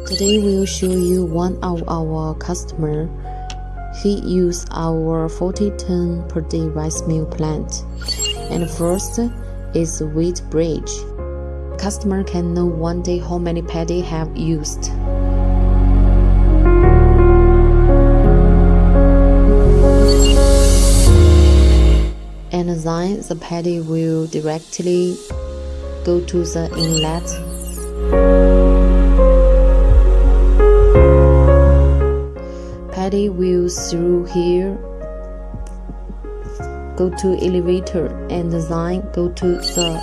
Today we'll show you one of our customer. He used our 40 ton per day rice mill plant. And first is wheat bridge. Customer can know one day how many paddy have used. And then the paddy will directly go to the inlet. Paddy will through here, go to elevator, and then go to the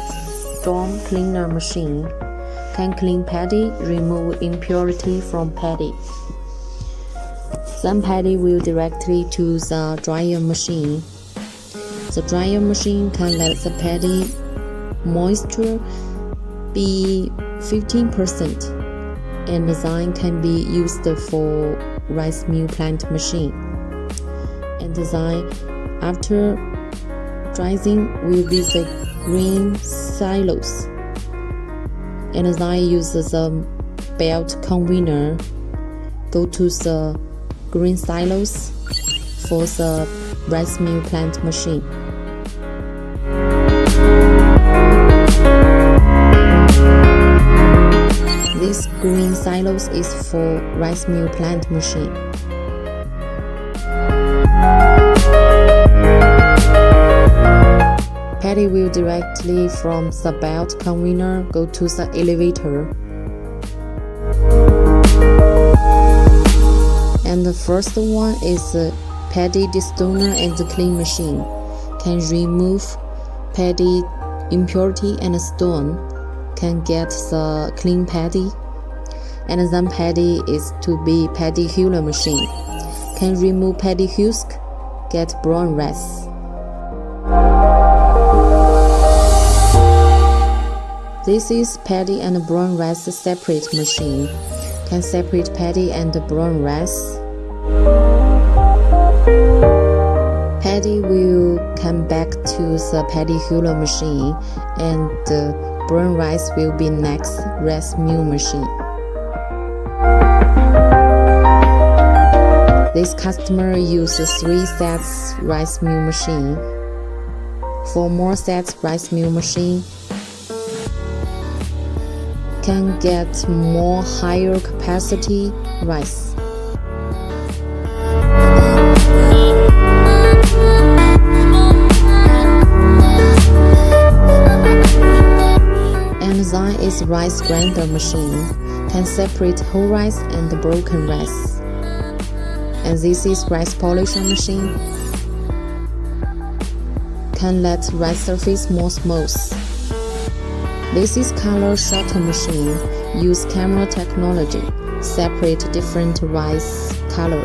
storm cleaner machine. Can clean paddy, remove impurity from paddy. Then paddy will directly to the dryer machine. The dryer machine can let the paddy moisture be 15%, and then can be used for rice mill plant machine. And then after drying will be the green silos, and then use the belt conveyor, go to the green silos for the rice mill plant machine. This green silos is for rice mill plant machine. Paddy will directly from the belt conveyor go to the elevator. And the first one is the Paddy Destoner and the clean machine. Can remove paddy impurity and stone. Can get the clean paddy. And then paddy is to be paddy huller machine. Can remove paddy husk, get brown rice. This is paddy and brown rice separate machine. Can separate paddy and brown rice. Paddy will come back to the paddy huller machine, and brown rice will be next rice mill machine. This customer uses 3 sets rice mill machine. For more sets rice mill machine, can get more higher capacity rice. And then is rice grinder machine. Can separate whole rice and broken rice. And this is rice polisher machine. Can let rice surface more smooth. This is color shutter machine. Use camera technology. Separate different rice color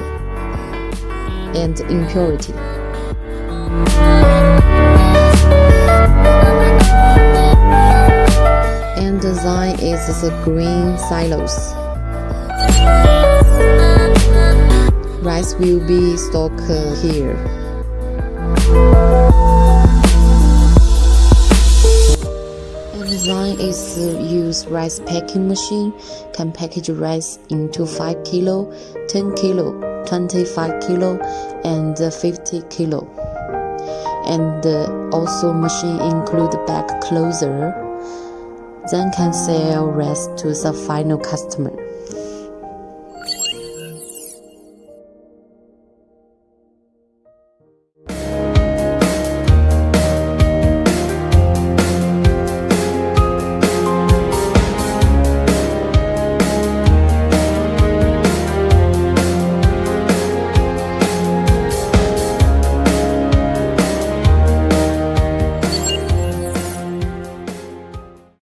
and impurity. And design is the green silos. Rice will be stocked here. And design is use rice packing machine. Can package rice into 5 kilo, 10 kilo, 25 kilo, and 50 kilo. And also machine include bag closer. Then can sell rice to the final customer.